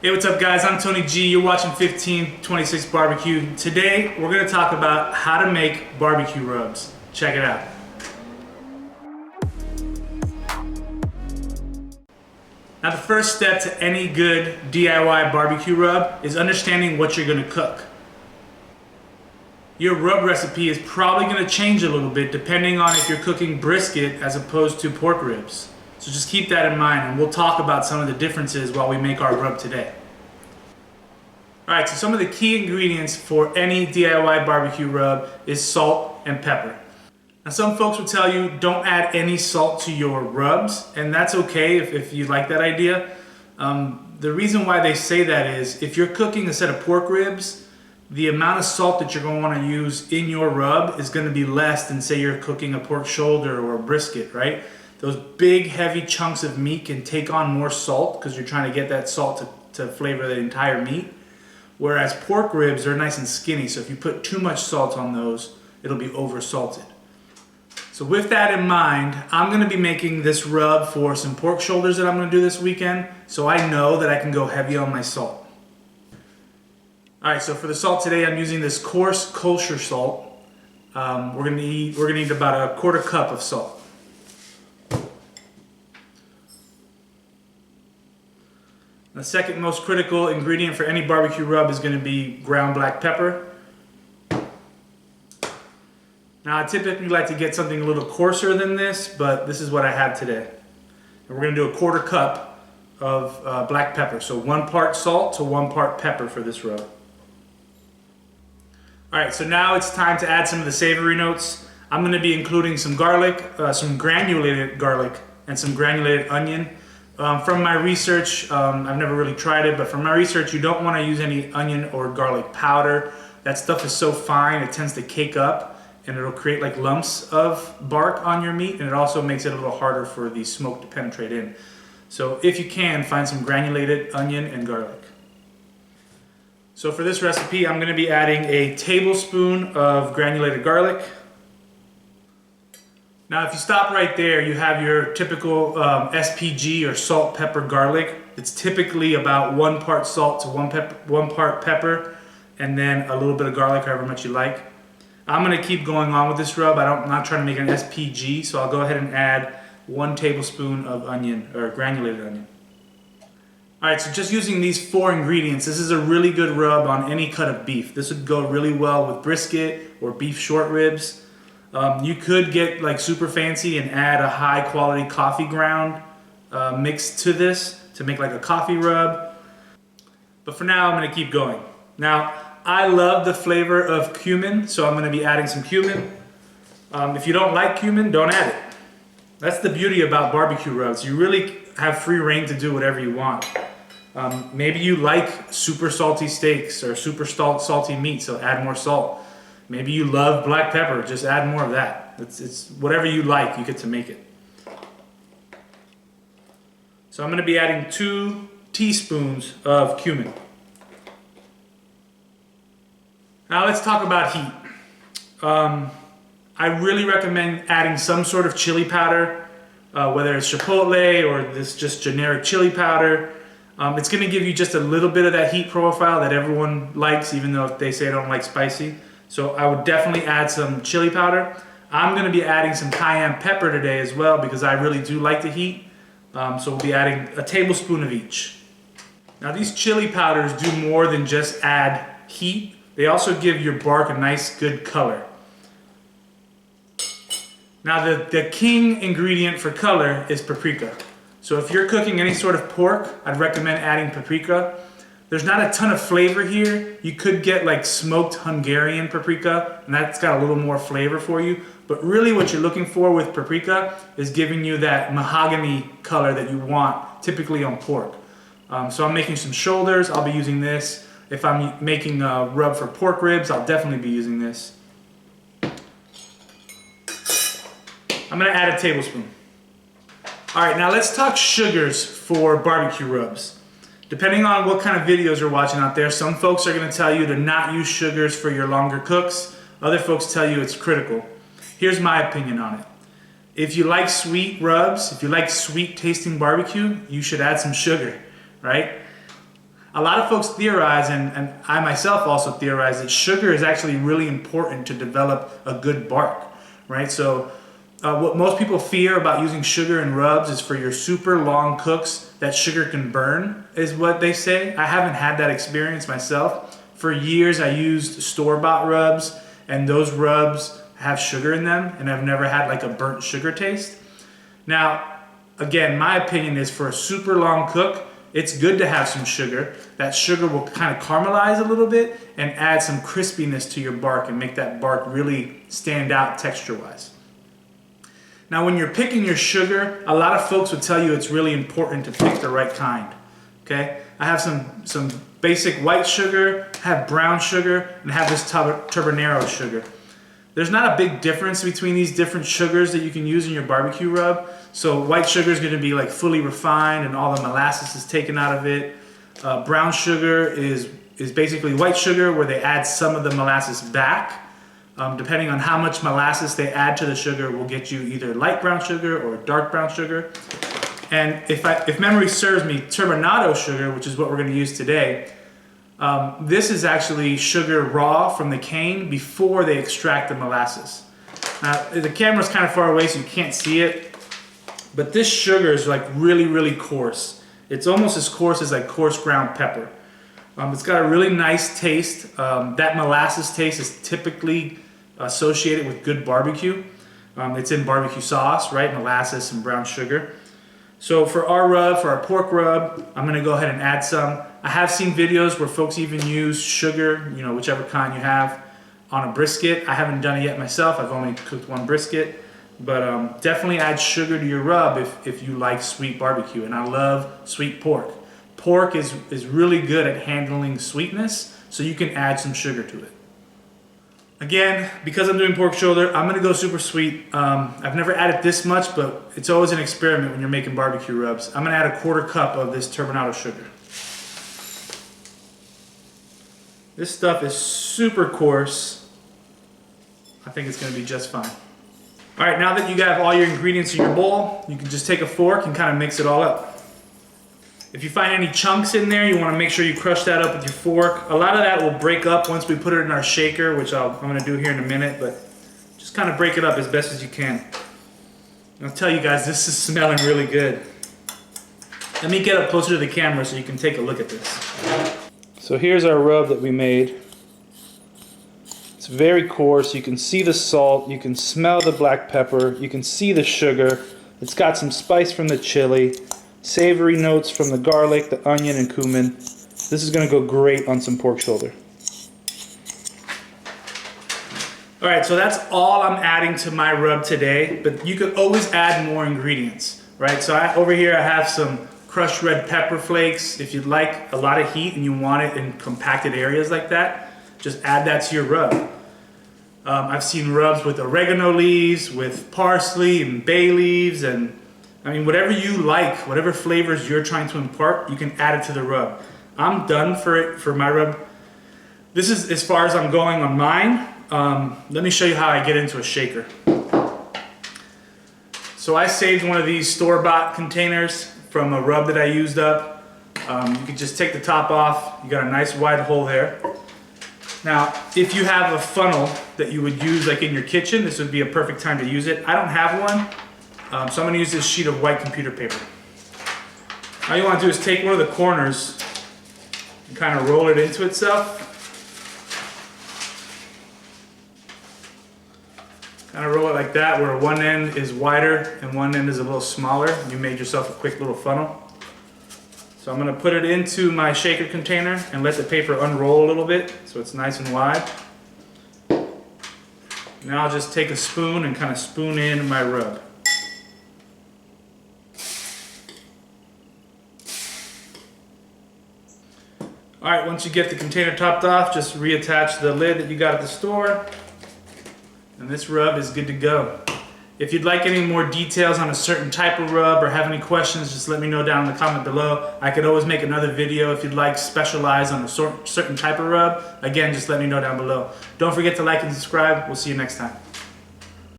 Hey, what's up guys? I'm Tony G. You're watching 1526 BBQ. Today we're going to talk about how to make barbecue rubs. Check it out. Now the first step to any good DIY barbecue rub is understanding what you're going to cook. Your rub recipe is probably going to change a little bit depending on if you're cooking brisket as opposed to pork ribs. So just keep that in mind, and we'll talk about some of the differences while we make our rub today. Alright, so some of the key ingredients for any DIY barbecue rub is salt and pepper. Now some folks will tell you don't add any salt to your rubs, and that's okay if you like that idea. The reason why they say that is if you're cooking a set of pork ribs, the amount of salt that you're going to want to use in your rub is going to be less than say you're cooking a pork shoulder or a brisket, right? Those big heavy chunks of meat can take on more salt because you're trying to get that salt to flavor the entire meat. Whereas pork ribs are nice and skinny, so if you put too much salt on those, it'll be over salted. So with that in mind, I'm going to be making this rub for some pork shoulders that I'm going to do this weekend, so I know that I can go heavy on my salt. Alright, so for the salt today, I'm using this Coarse Kosher salt. We're going to need about a quarter cup of salt. The second most critical ingredient for any barbecue rub is going to be ground black pepper. Now I typically like to get something a little coarser than this, but this is what I have today. And we're going to do a quarter cup of black pepper. So 1 part salt to 1 part pepper for this rub. Alright, so now it's time to add some of the savory notes. I'm going to be including some garlic, some granulated garlic, and some granulated onion. From my research, I've never really tried it, but from my research, you don't want to use any onion or garlic powder. That stuff is so fine, it tends to cake up, and it'll create like lumps of bark on your meat, and it also makes it a little harder for the smoke to penetrate in. So if you can, find some granulated onion and garlic. So for this recipe, I'm going to be adding a tablespoon of granulated garlic. Now if you stop right there, you have your typical SPG or salt, pepper, garlic. It's typically about 1 part salt to 1 part pepper, and then a little bit of garlic, however much you like. I'm going to keep going on with this rub. I'm not trying to make an SPG, so I'll go ahead and add 1 tablespoon of onion, or granulated onion. Alright, so just using these 4 ingredients, this is a really good rub on any cut of beef. This would go really well with brisket or beef short ribs. You could get like super fancy and add a high quality coffee ground mix to this to make like a coffee rub. But for now, I'm going to keep going. Now, I love the flavor of cumin, so I'm going to be adding some cumin. If you don't like cumin, don't add it. That's the beauty about barbecue rubs. You really have free reign to do whatever you want. Maybe you like super salty steaks or super salty meat, so add more salt. Maybe you love black pepper, just add more of that. It's whatever you like, you get to make it. So I'm going to be adding 2 teaspoons of cumin. Now let's talk about heat. I really recommend adding some sort of chili powder, whether it's chipotle or this just generic chili powder. It's going to give you just a little bit of that heat profile that everyone likes, even though they say I don't like spicy. So I would definitely add some chili powder. I'm going to be adding some cayenne pepper today as well because I really do like the heat. So we'll be adding a tablespoon of each. Now these chili powders do more than just add heat. They also give your bark a nice good color. Now the king ingredient for color is paprika. So if you're cooking any sort of pork, I'd recommend adding paprika. There's not a ton of flavor here. You could get like smoked Hungarian paprika, and that's got a little more flavor for you. But really what you're looking for with paprika is giving you that mahogany color that you want typically on pork. So I'm making some shoulders. I'll be using this. If I'm making a rub for pork ribs, I'll definitely be using this. I'm going to add a tablespoon. Alright, now let's talk sugars for barbecue rubs. Depending on what kind of videos you're watching out there, some folks are going to tell you to not use sugars for your longer cooks. Other folks tell you it's critical. Here's my opinion on it. If you like sweet rubs, if you like sweet tasting barbecue, you should add some sugar, right? A lot of folks theorize, and I myself also theorize, that sugar is actually really important to develop a good bark, right? So what most people fear about using sugar in rubs is for your super long cooks that sugar can burn, is what they say. I haven't had that experience myself. For years I used store-bought rubs, and those rubs have sugar in them, and I've never had like a burnt sugar taste. Now, again, my opinion is for a super long cook, it's good to have some sugar. That sugar will kind of caramelize a little bit and add some crispiness to your bark and make that bark really stand out texture-wise. Now, when you're picking your sugar, a lot of folks would tell you it's really important to pick the right kind, okay? I have some basic white sugar, I have brown sugar, and I have this turbinado sugar. There's not a big difference between these different sugars that you can use in your barbecue rub. So white sugar is going to be like fully refined and all the molasses is taken out of it. Brown sugar is basically white sugar where they add some of the molasses back. Depending on how much molasses they add to the sugar will get you either light brown sugar or dark brown sugar. And if memory serves me, turbinado sugar, which is what we're going to use today, this is actually sugar raw from the cane before they extract the molasses. Now, the camera's kind of far away so you can't see it, but this sugar is like really, really coarse. It's almost as coarse as like coarse ground pepper. It's got a really nice taste. That molasses taste is typically associated with good barbecue. It's in barbecue sauce, right? Molasses and brown sugar. So for our rub, for our pork rub, I'm gonna go ahead and add some. I have seen videos where folks even use sugar, you know, whichever kind you have, on a brisket. I haven't done it yet myself. I've only cooked one brisket. But definitely add sugar to your rub if you like sweet barbecue. And I love sweet pork. Pork is really good at handling sweetness, so you can add some sugar to it. Again, because I'm doing pork shoulder, I'm gonna go super sweet. I've never added this much, but it's always an experiment when you're making barbecue rubs. I'm gonna add a 1/4 cup of this turbinado sugar. This stuff is super coarse. I think it's gonna be just fine. All right, now that you have all your ingredients in your bowl, you can just take a fork and kind of mix it all up. If you find any chunks in there, you want to make sure you crush that up with your fork. A lot of that will break up once we put it in our shaker, which I'm going to do here in a minute, but just kind of break it up as best as you can. And I'll tell you guys, this is smelling really good. Let me get up closer to the camera so you can take a look at this. So here's our rub that we made. It's very coarse. You can see the salt, you can smell the black pepper, you can see the sugar. It's got some spice from the chili, savory notes from the garlic, the onion, and cumin. This is going to go great on some pork shoulder. Alright, so that's all I'm adding to my rub today, but you could always add more ingredients, right? So over here I have some crushed red pepper flakes. If you'd like a lot of heat and you want it in compacted areas like that, just add that to your rub. I've seen rubs with oregano leaves, with parsley and bay leaves, and I mean, whatever you like, whatever flavors you're trying to impart, you can add it to the rub. I'm done for my rub. This is as far as I'm going on mine. Let me show you how I get into a shaker. So I saved one of these store-bought containers from a rub that I used up. You can just take the top off. You got a nice wide hole there. Now, if you have a funnel that you would use like in your kitchen, this would be a perfect time to use it. I don't have one. So I'm going to use this sheet of white computer paper. All you want to do is take one of the corners and kind of roll it into itself. Kind of roll it like that, where one end is wider and one end is a little smaller. You made yourself a quick little funnel. So I'm going to put it into my shaker container and let the paper unroll a little bit so it's nice and wide. Now I'll just take a spoon and kind of spoon in my rub. Alright, once you get the container topped off, just reattach the lid that you got at the store. And this rub is good to go. If you'd like any more details on a certain type of rub or have any questions, just let me know down in the comment below. I could always make another video if you'd like specialize on a certain type of rub. Again, just let me know down below. Don't forget to like and subscribe. We'll see you next time.